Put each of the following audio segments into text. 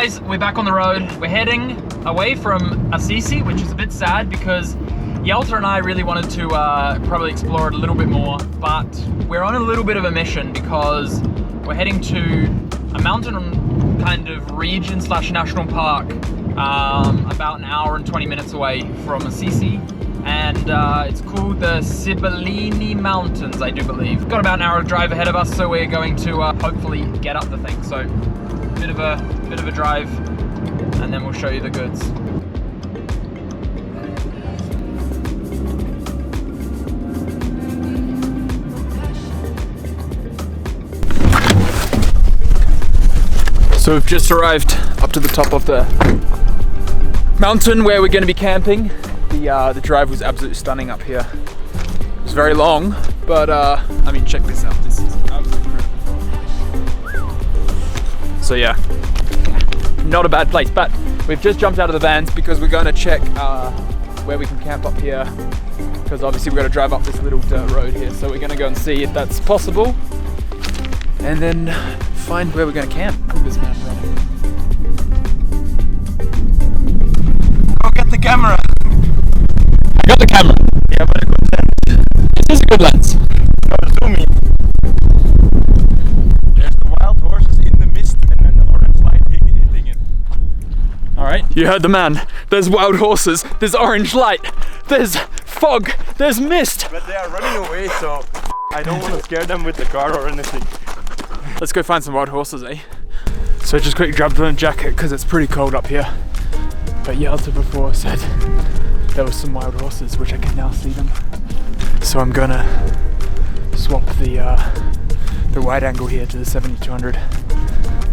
guys, we're back on the road. We're heading away from Assisi, which is a bit sad because Yelta and I really wanted to probably explore it a little bit more, but we're on a little bit of a mission because we're heading to a mountain kind of region / national park about an hour and 20 minutes away from Assisi, and it's called the Sibillini Mountains, I do believe. Got about an hour drive ahead of us, so we're going to hopefully get up the thing. So bit of a drive, and then we'll show you the goods. So we've just arrived up to the top of the mountain where we're going to be camping. The drive was absolutely stunning up here. It was very long, but I mean, check this out. This is absolutely incredible. So yeah, not a bad place, but we've just jumped out of the vans because we're going to check where we can camp up here, because obviously we've got to drive up this little dirt road here. So we're going to go and see if that's possible, and then find where we're going to camp. This man running. Go get the camera. I got the camera. Yeah, but a good lens. This is a good lens. Gotta zoom in. There's the wild horses in the mist and then the orange light hitting it. Alright, you heard the man. There's wild horses, there's orange light, there's fog, there's mist. But they are running away, so I don't want to scare them with the car or anything. Let's go find some wild horses, eh? So just quickly grabbed a jacket because it's pretty cold up here. But Yelta before said there was some wild horses, which I can now see them. So I'm gonna swap the wide angle here to the 70-200.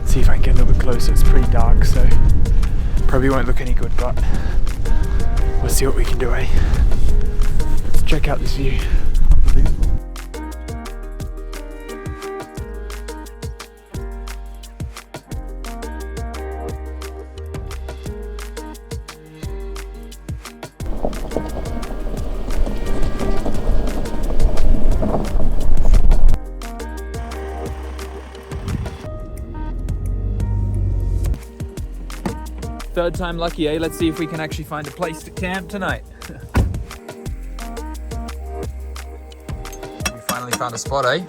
See if I can get a little bit closer. It's pretty dark, so probably won't look any good, but we'll see what we can do, eh? Let's check out this view. Unbelievable. Third time lucky, eh? Let's see if we can actually find a place to camp tonight. We finally found a spot, eh?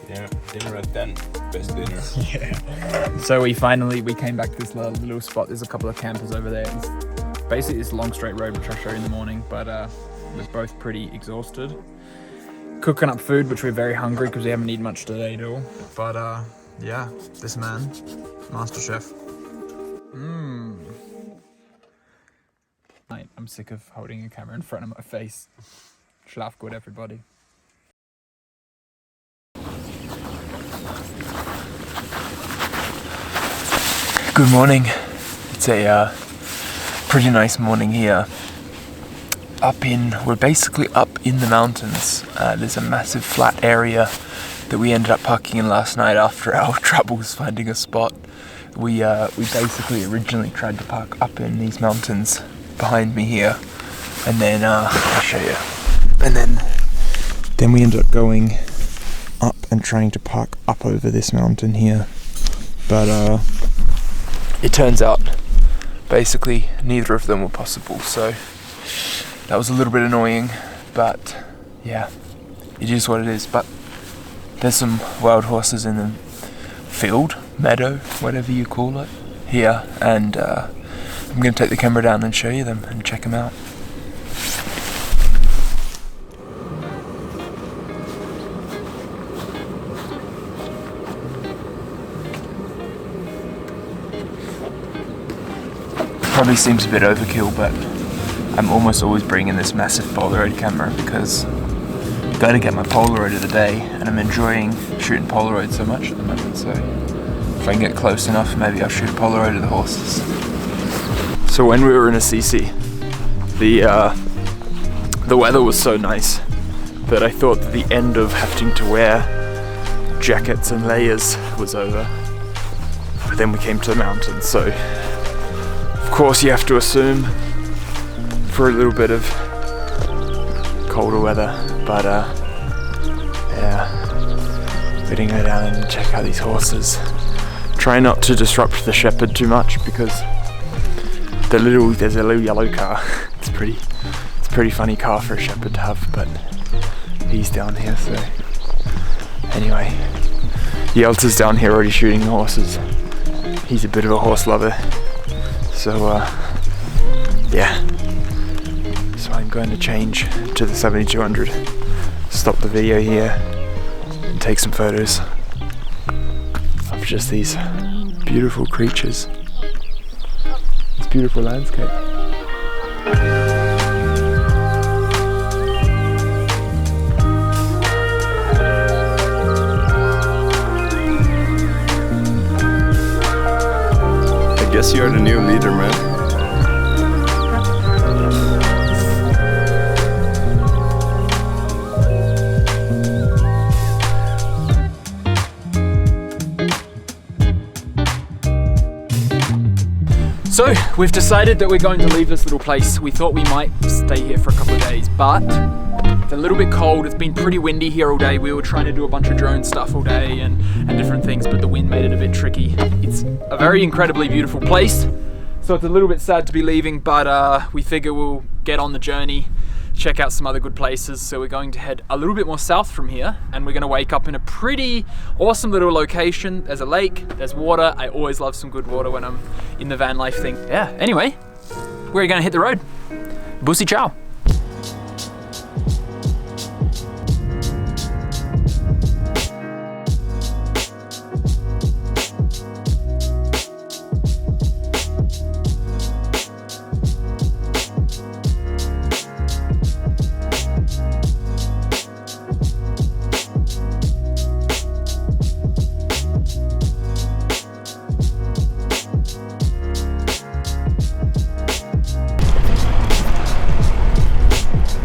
Yeah, dinner at 10. Best dinner. Yeah. So we came back to this little spot. There's a couple of campers over there. It's basically this long straight road, which I'll show you in the morning, but we're both pretty exhausted. Cooking up food, which we're very hungry because we haven't eaten much today at all. But yeah, this man, Master Chef. I'm sick of holding a camera in front of my face. Schlaf gut, everybody. Good morning. It's a pretty nice morning here. We're basically up in the mountains. There's a massive flat area that we ended up parking in last night after our troubles finding a spot. We basically originally tried to park up in these mountains behind me here, and then I'll show you. And then we ended up going up and trying to park up over this mountain here. But it turns out basically neither of them were possible. So that was a little bit annoying, but yeah, it is what it is. But there's some wild horses in the field, meadow, whatever you call it, here, and I'm going to take the camera down and show you them and check them out. Probably seems a bit overkill, but I'm almost always bringing this massive Polaroid camera because I've got to get my Polaroid of the day, and I'm enjoying shooting Polaroid so much at the moment, so if I can get close enough, maybe I'll shoot a Polaroid of the horses. So when we were in Assisi, the weather was so nice that I thought that the end of having to wear jackets and layers was over. But then we came to the mountains, so of course you have to assume for a little bit of colder weather, but yeah, we're gonna go down and check out these horses, Try not to disrupt the shepherd too much because there's a little yellow car. It's a pretty funny car for a shepherd to have, but he's down here, so anyway. Yelta's down here already shooting the horses. He's a bit of a horse lover, so yeah. So I'm going to change to the 7200, stop the video here, and take some photos of just these beautiful creatures. This beautiful landscape. I guess you're the new leader, man. So, we've decided that we're going to leave this little place. We thought we might stay here for a couple of days, but it's a little bit cold. It's been pretty windy here all day. We were trying to do a bunch of drone stuff all day and different things, but the wind made it a bit tricky. It's a very incredibly beautiful place, so it's a little bit sad to be leaving, but we figure we'll get on the journey, check out some other good places. So we're going to head a little bit more south from here, and we're going to wake up in a pretty awesome little location. There's a lake, there's water. I always love some good water when I'm in the van life thing. Yeah, anyway, we're going to hit the road. Bussy ciao.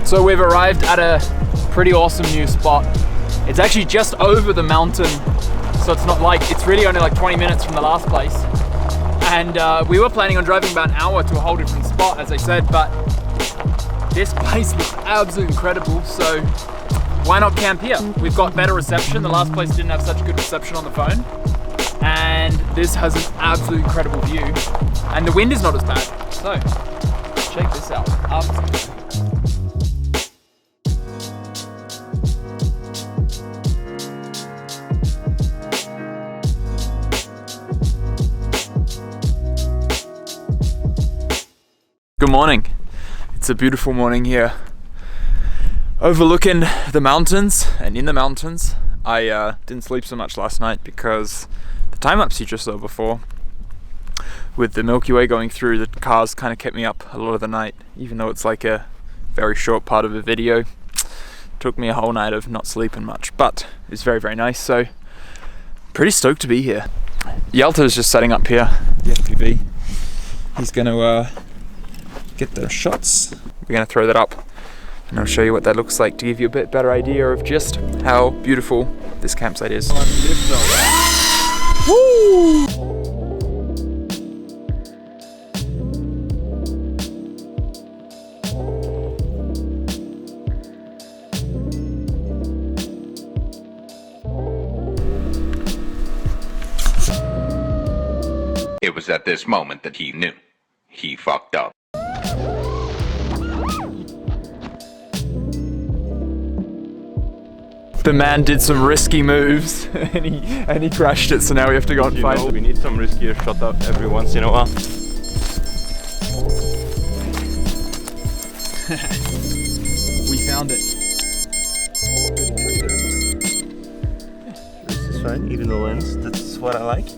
So we've arrived at a pretty awesome new spot. It's actually just over the mountain, so it's not like, it's really only like 20 minutes from the last place. And we were planning on driving about an hour to a whole different spot, as I said, but this place looks absolutely incredible, so why not camp here? We've got better reception. The last place didn't have such good reception on the phone. And this has an absolutely incredible view. And the wind is not as bad. So, check this out. Good morning. It's a beautiful morning here, overlooking the mountains. And in the mountains, I didn't sleep so much last night because the time-lapse you just saw before, with the Milky Way going through, the cars kind of kept me up a lot of the night, even though it's like a very short part of a video. Took me a whole night of not sleeping much, but it was very, very nice. So pretty stoked to be here. Yalta is just setting up here, the FPV. He's going to get the shots. We're going to throw that up and I'll show you what that looks like to give you a bit better idea of just how beautiful this campsite is. Woo! It was at this moment that he knew. He fucked up. The man did some risky moves and he crashed it, so now we have to go and find him. We need some riskier shot up every once in a while. We found it. This is fine, even the lens, that's what I like.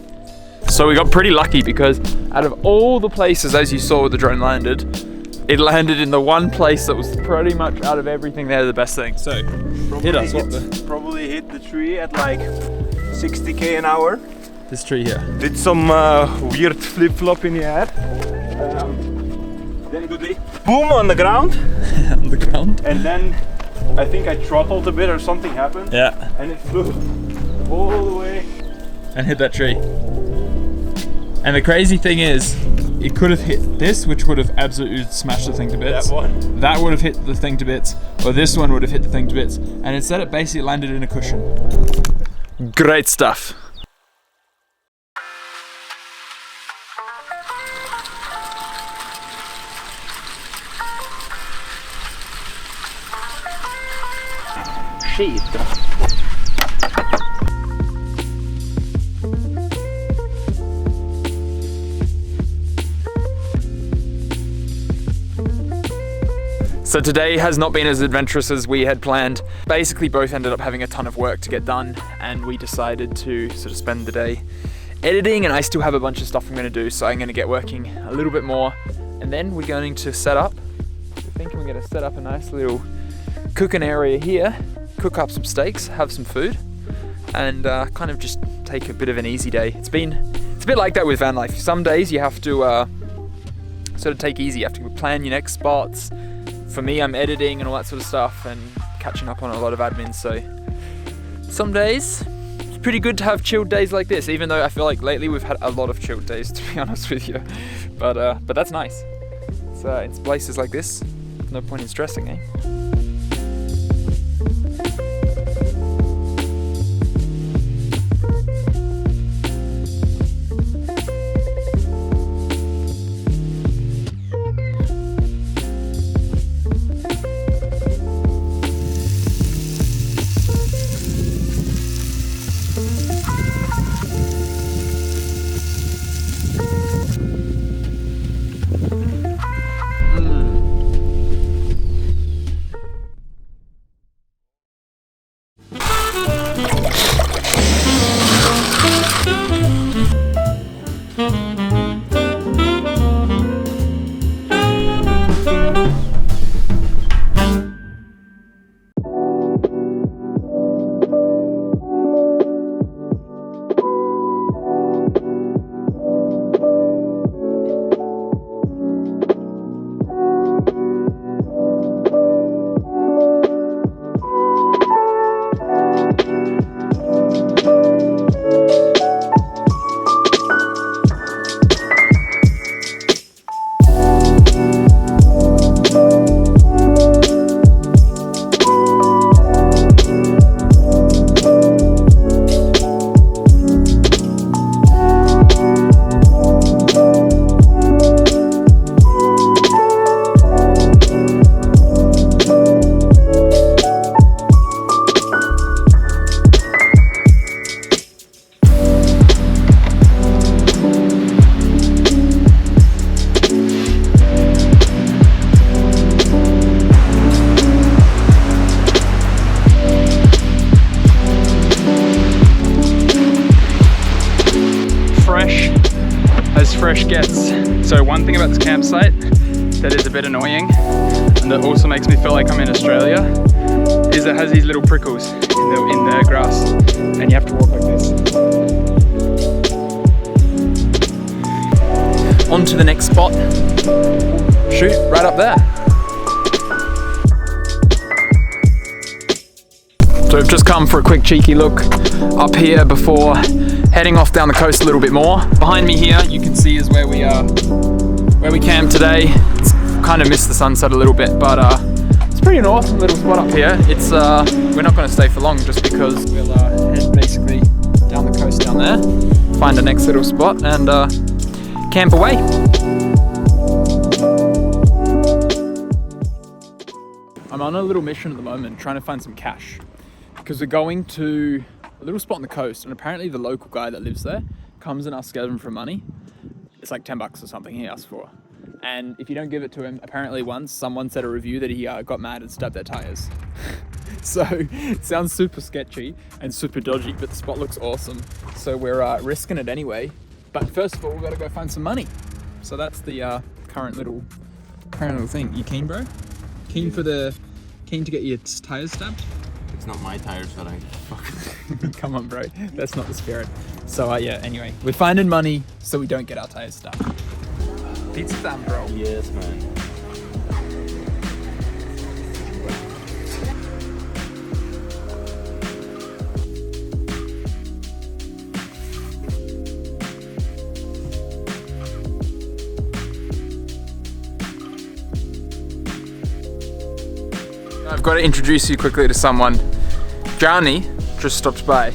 So we got pretty lucky because out of all the places, as you saw where the drone landed, it landed in the one place that was pretty much out of everything there the best thing. So hit us. Probably hit the tree at like 60k an hour. This tree here. Did some weird flip-flop in the air. Then it did boom on the ground. On the ground. And then I think I throttled a bit or something happened. Yeah. And it flew all the way. And hit that tree. And the crazy thing is, it could have hit this, which would have absolutely smashed the thing to bits. That one? That would have hit the thing to bits. Or this one would have hit the thing to bits. And instead it basically landed in a cushion. Great stuff. shit. So today has not been as adventurous as we had planned. Basically both ended up having a ton of work to get done, and we decided to sort of spend the day editing, and I still have a bunch of stuff I'm gonna do, so I'm gonna get working a little bit more, and then we're going to set up. We're thinking we're gonna set up a nice little cooking area here, cook up some steaks, have some food, and kind of just take a bit of an easy day. It's a bit like that with van life. Some days you have to sort of take easy, you have to plan your next spots. For me, I'm editing and all that sort of stuff and catching up on a lot of admin, so some days it's pretty good to have chilled days like this, even though I feel like lately we've had a lot of chilled days, to be honest with you. But that's nice. So in places like this, no point in stressing, eh? Fresh gets. So one thing about this campsite that is a bit annoying and that also makes me feel like I'm in Australia is it has these little prickles in the grass, and you have to walk like this. On to the next spot. Shoot, right up there. So we've just come for a quick cheeky look up here before heading off down the coast a little bit more. Behind me here, you can see is where we camped today. It's kind of missed the sunset a little bit, but it's pretty an awesome little spot up here. It's we're not going to stay for long just because we'll head basically down the coast down there, find a next little spot, and camp away. I'm on a little mission at the moment, trying to find some cash, because we're going to a little spot on the coast, and apparently the local guy that lives there comes and asks him for money. It's like $10 or something he asks for. And if you don't give it to him, apparently once someone said a review that he got mad and stabbed their tires. So it sounds super sketchy and super dodgy, but the spot looks awesome. So we're risking it anyway. But first of all, we've got to go find some money. So that's the current little thing. You keen, bro? Keen to get your tires stabbed? It's not my tires that I fucking... Come on, bro. That's not the spirit. So yeah, anyway, we're finding money so we don't get our tires stuck. Pizza time, bro. Yes, man. I've got to introduce you quickly to someone. Gianni just stopped by,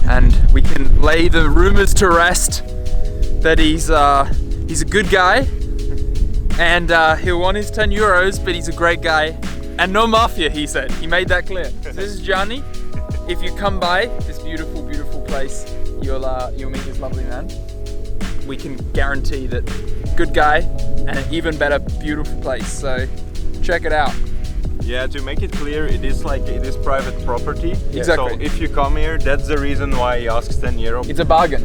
and we can lay the rumors to rest that he's a good guy, and he'll want his 10 euros, but he's a great guy. And no mafia, he said. He made that clear. So this is Gianni. If you come by this beautiful, beautiful place, you'll meet this lovely man. We can guarantee that good guy and an even better, beautiful place. So check it out. Yeah, to make it clear, it is private property. Exactly. So if you come here, that's the reason why he asks 10 euro. It's a bargain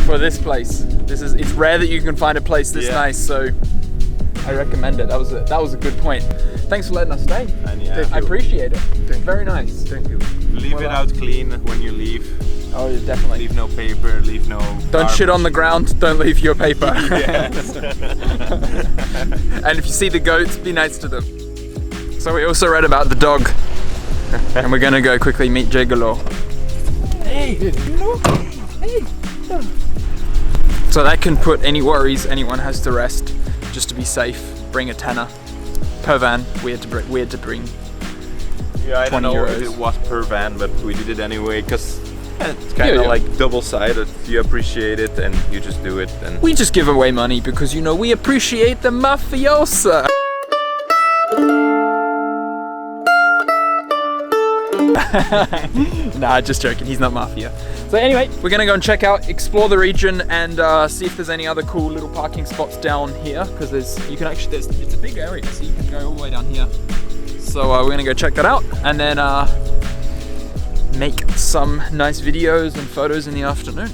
for this place. It's rare that you can find a place this nice, so I recommend it. That was a good point. Thanks for letting us stay. And yeah, I appreciate it. Very nice. Thank you. Leave it out clean when you leave. Oh, yeah, definitely. Leave no paper, leave no Don't shit on the ground, don't leave your paper. Yes. And if you see the goats, be nice to them. So we also read about the dog. And we're gonna go quickly meet Gigolo. Hey! Hey! So that can put any worries anyone has to rest. Just to be safe, bring a tenner per van. We had to bring Yeah, I don't know €20. if it was per van, but we did it anyway because it's kind of like double-sided. You appreciate it and you just do it. And we just give away money because, you know, we appreciate the mafiosa. Nah, just joking, he's not mafia. So anyway, we're gonna go and explore the region and see if there's any other cool little parking spots down here, because it's a big area, so you can go all the way down here. So we're gonna go check that out and then make some nice videos and photos in the afternoon.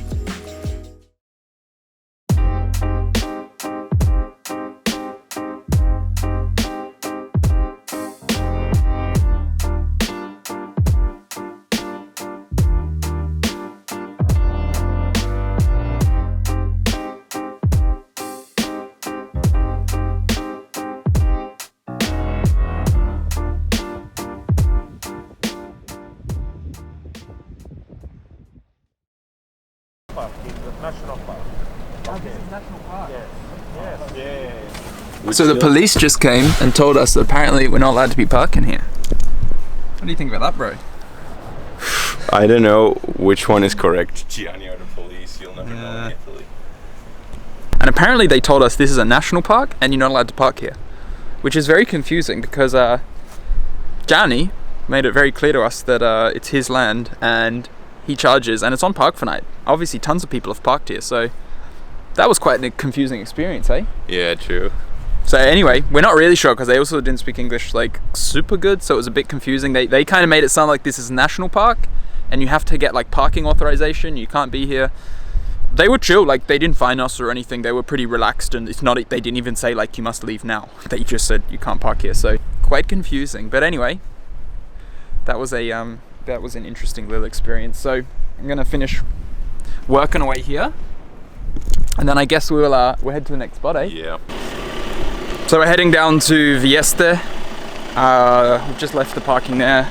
national park. Oh, this is national park. Yes. Yeah. So the police just came and told us that apparently we're not allowed to be parking here. What do you think about that, bro? I don't know which one is correct. Gianni or the police, you'll never know in Italy. And apparently they told us this is a national park and you're not allowed to park here. Which is very confusing because Gianni made it very clear to us that it's his land and he charges, and it's on Park for Night. Obviously tons of people have parked here, so that was quite a confusing experience, eh? Yeah, true. So anyway, we're not really sure because they also didn't speak English like super good, so it was a bit confusing. They kind of made it sound like this is a national park and you have to get like parking authorization, you can't be here. They were chill, like they didn't fine us or anything. They were pretty relaxed, and it's not, they didn't even say like you must leave now. They just said you can't park here, so quite confusing. But anyway, that was an interesting little experience. So I'm gonna finish working away here, and then I guess we'll head to the next spot, eh? Yeah. So we're heading down to Vieste. We've just left the parking there.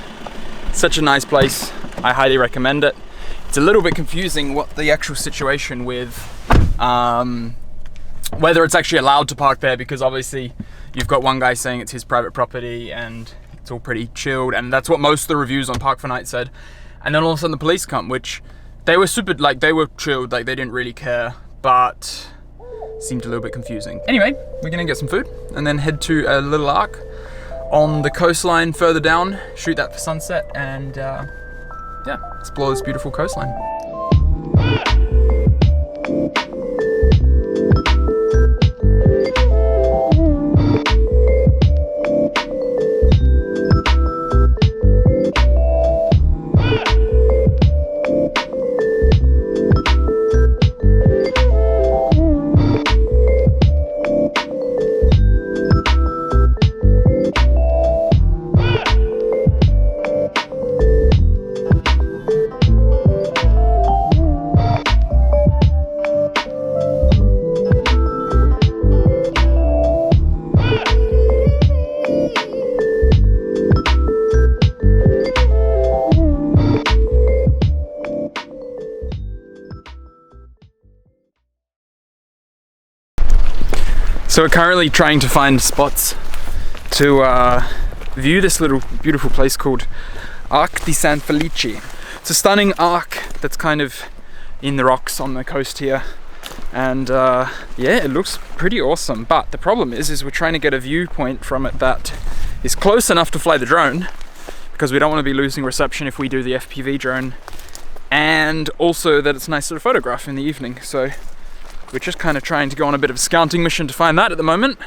Such a nice place. I highly recommend it. It's a little bit confusing what the actual situation with whether it's actually allowed to park there, because obviously you've got one guy saying it's his private property and it's all pretty chilled, and that's what most of the reviews on Park for Night said. And then all of a sudden the police come, which they were super, like they were chilled, like they didn't really care, but seemed a little bit confusing. Anyway, we're gonna get some food and then head to a little arc on the coastline further down, shoot that for sunset, and yeah, explore this beautiful coastline. So we're currently trying to find spots to view this little beautiful place called Arc di San Felice. It's a stunning arc that's kind of in the rocks on the coast here. And yeah, it looks pretty awesome. But the problem is we're trying to get a viewpoint from it that is close enough to fly the drone, because we don't want to be losing reception if we do the FPV drone, and also that it's nicer to photograph in the evening. So we're just kind of trying to go on a bit of a scouting mission to find that at the moment.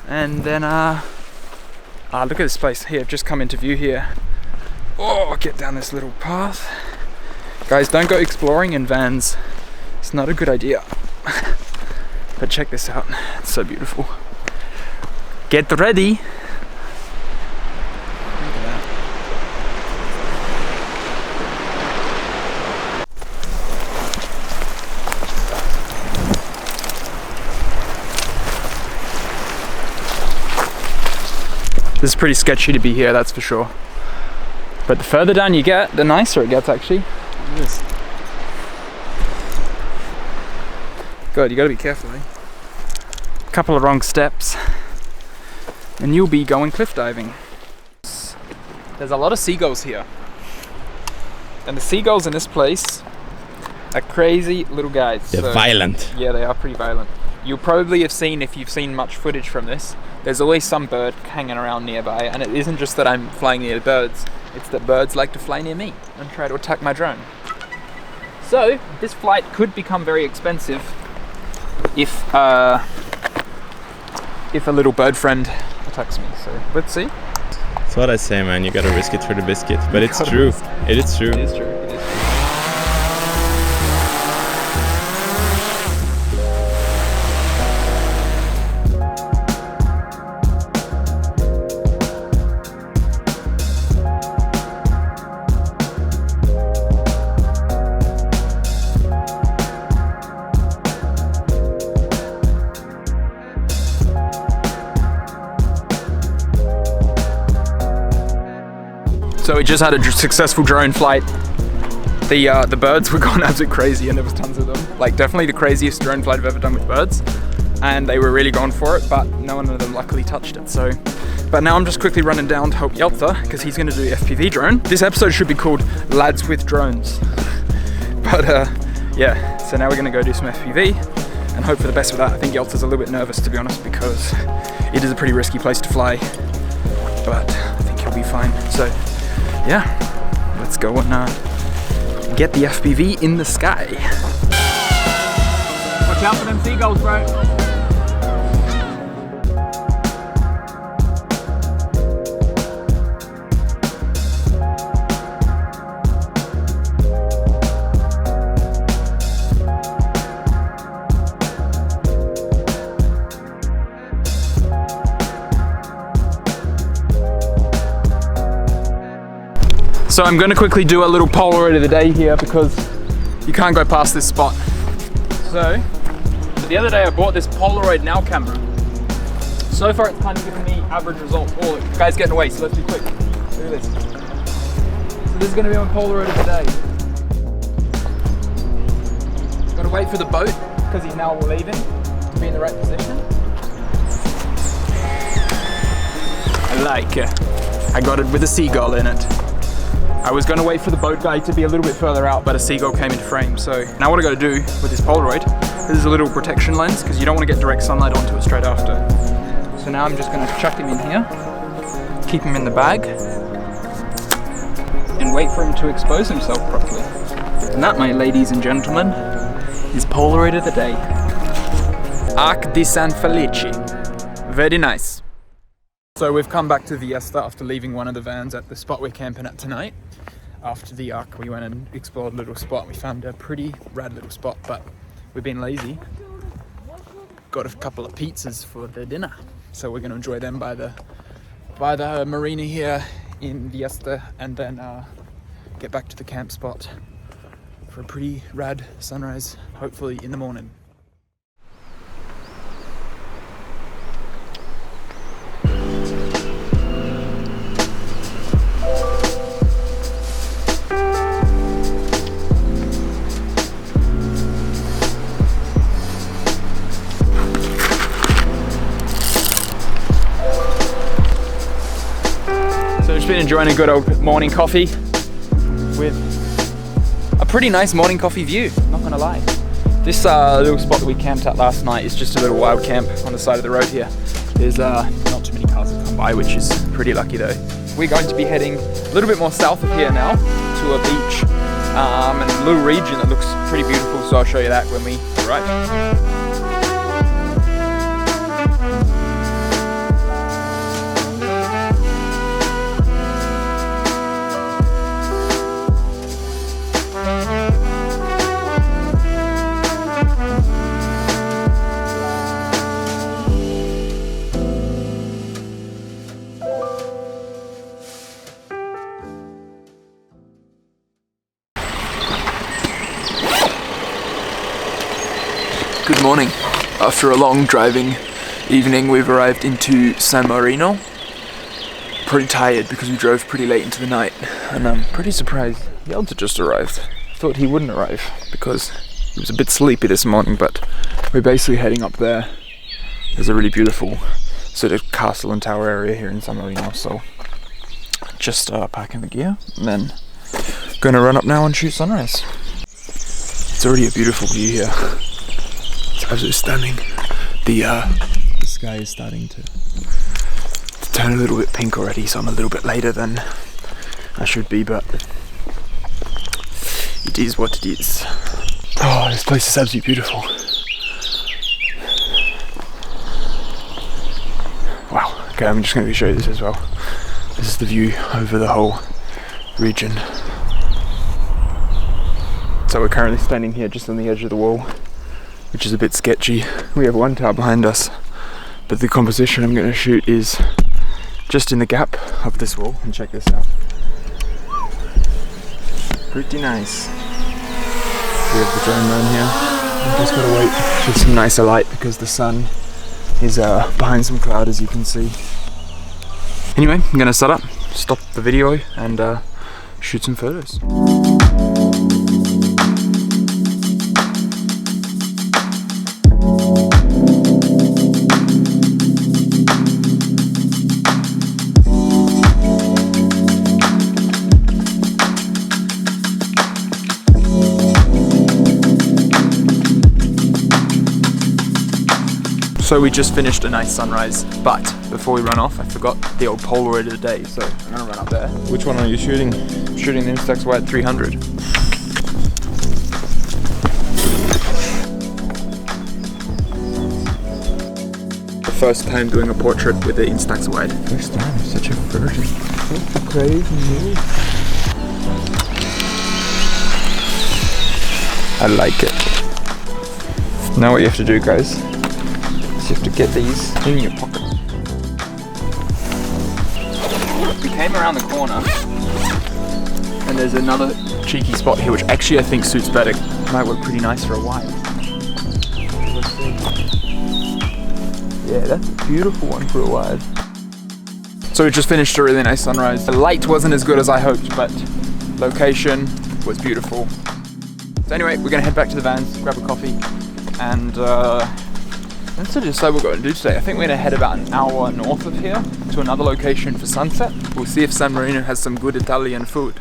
And then look at this place here. I've just come into view here. Oh, get down this little path. Guys, don't go exploring in vans. It's not a good idea. But check this out. It's so beautiful. Get ready. Look at that. This is pretty sketchy to be here, that's for sure. But the further down you get, the nicer it gets actually. Look at this. God, you gotta be careful, eh? A couple of wrong steps and you'll be going cliff diving. There's a lot of seagulls here. And the seagulls in this place are crazy little guys. They're violent. Yeah, they are pretty violent. You'll probably have seen, if you've seen much footage from this, there's always some bird hanging around nearby, and it isn't just that I'm flying near birds, it's that birds like to fly near me and try to attack my drone. So, this flight could become very expensive if a little bird friend attacks me, so let's see. That's what I say, man, you gotta risk it for the biscuit, but it's true. It is true. It is true. It is true. So we just had a successful drone flight. The birds were going absolutely crazy, and there was tons of them. Like, definitely the craziest drone flight I've ever done with birds. And they were really going for it, but no one of them luckily touched it. So, but now I'm just quickly running down to help Yeltsa, because he's gonna do the FPV drone. This episode should be called Lads with Drones. But yeah, so now we're gonna go do some FPV and hope for the best with that. I think Yeltsa's a little bit nervous, to be honest, because it is a pretty risky place to fly, but I think he'll be fine. So yeah, let's go and get the FPV in the sky. Watch out for them seagulls, bro. So I'm going to quickly do a little Polaroid of the day here, because you can't go past this spot. So the other day I bought this Polaroid Now camera. So far it's kind of given me average results. Oh, the guy's getting away, so let's be quick. Look at this. So this is going to be my Polaroid of the day. Got to wait for the boat, because he's now leaving, to be in the right position. I like it. I got it with a seagull in it. I was going to wait for the boat guy to be a little bit further out, but a seagull came into frame. So now what I got to do with this Polaroid, this is a little protection lens, because you don't want to get direct sunlight onto it straight after. So now I'm just going to chuck him in here, keep him in the bag, and wait for him to expose himself properly. And that, my ladies and gentlemen, is Polaroid of the day. Arc di San Felice. Very nice. So we've come back to Viesta after leaving one of the vans at the spot we're camping at tonight. After the arc, we went and explored a little spot. We found a pretty rad little spot, but we've been lazy. Got a couple of pizzas for the dinner, so we're going to enjoy them by the marina here in Viesta, and then get back to the camp spot for a pretty rad sunrise, hopefully in the morning. Been enjoying a good old morning coffee with a pretty nice morning coffee view, not gonna lie. This little spot that we camped at last night is just a little wild camp on the side of the road here. There's not too many cars that come by, which is pretty lucky though. We're going to be heading a little bit more south of here now to a beach and a little region that looks pretty beautiful, so I'll show you that when we arrive. Good morning. After a long driving evening, we've arrived into San Marino. Pretty tired because we drove pretty late into the night, and I'm pretty surprised Yelta just arrived. I thought he wouldn't arrive because he was a bit sleepy this morning, but we're basically heading up there. There's a really beautiful sort of castle and tower area here in San Marino, so just packing the gear and then gonna run up now and shoot sunrise. It's already a beautiful view here. Absolutely stunning. The sky is starting to turn a little bit pink already, so I'm a little bit later than I should be, but it is what it is. Oh, this place is absolutely beautiful. Wow. Okay, I'm just going to show you this as well. This is the view over the whole region. So we're currently standing here just on the edge of the wall, which is a bit sketchy. We have one tower behind us, but the composition I'm going to shoot is just in the gap of this wall, and check this out. Pretty nice. We have the drone run here. I've just got to wait for some nicer light because the sun is behind some cloud, as you can see. Anyway, I'm going to set up, stop the video and shoot some photos. So we just finished a nice sunrise, but before we run off, I forgot the old Polaroid of the day, so I'm gonna run up there. Which one are you shooting? I'm shooting the Instax Wide 300. The first time doing a portrait with the Instax Wide. First time, such a virgin. Such a crazy move. I like it. Now what you have to do, guys, you have to get these in your pocket. We came around the corner and there's another cheeky spot here which actually I think suits better. Might work pretty nice for a wide. Let's see. Yeah, that's a beautiful one for a wide. So we just finished a really nice sunrise. The light wasn't as good as I hoped, but location was beautiful. So anyway, we're gonna head back to the vans, grab a coffee, and let's decide what we're going to do today. I think we're going to head about an hour north of here to another location for sunset. We'll see if San Marino has some good Italian food.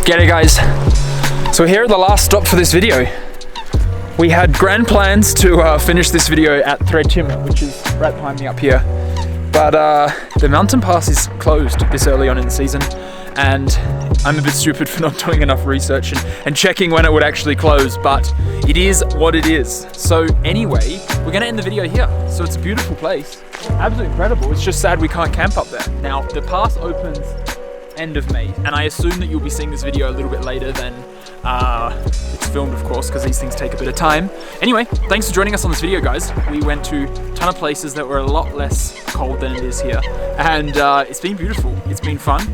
Get it, guys. So here are the last stop for this video. We had grand plans to finish this video at Thread Timber, which is right behind me up here. But the mountain pass is closed this early on in the season, and I'm a bit stupid for not doing enough research and checking when it would actually close, but it is what it is. So anyway, we're gonna end the video here. So it's a beautiful place, absolutely incredible. It's just sad we can't camp up there. Now, the pass opens end of May, and I assume that you'll be seeing this video a little bit later than it's filmed, of course, because these things take a bit of time. Anyway, thanks for joining us on this video, guys. We went to a ton of places that were a lot less cold than it is here, and it's been beautiful. It's been fun.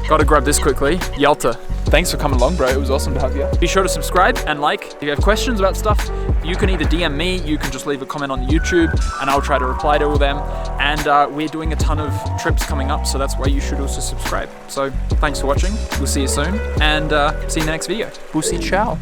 Gotta grab this quickly. Yelta, thanks for coming along, bro. It was awesome to have you. Be sure to subscribe and like. If you have questions about stuff, You can either DM me, you can just leave a comment on YouTube, and I'll try to reply to all them. And we're doing a ton of trips coming up, so that's why you should also subscribe. So thanks for watching. We'll see you soon, and see you in the next video. Busi ciao.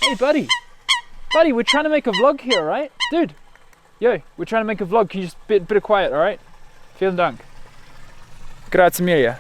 Hey buddy, we're trying to make a vlog here, right? Dude, yo, we're trying to make a vlog. Can you just bit of quiet, all right? Vielen Dank. Grazie mille.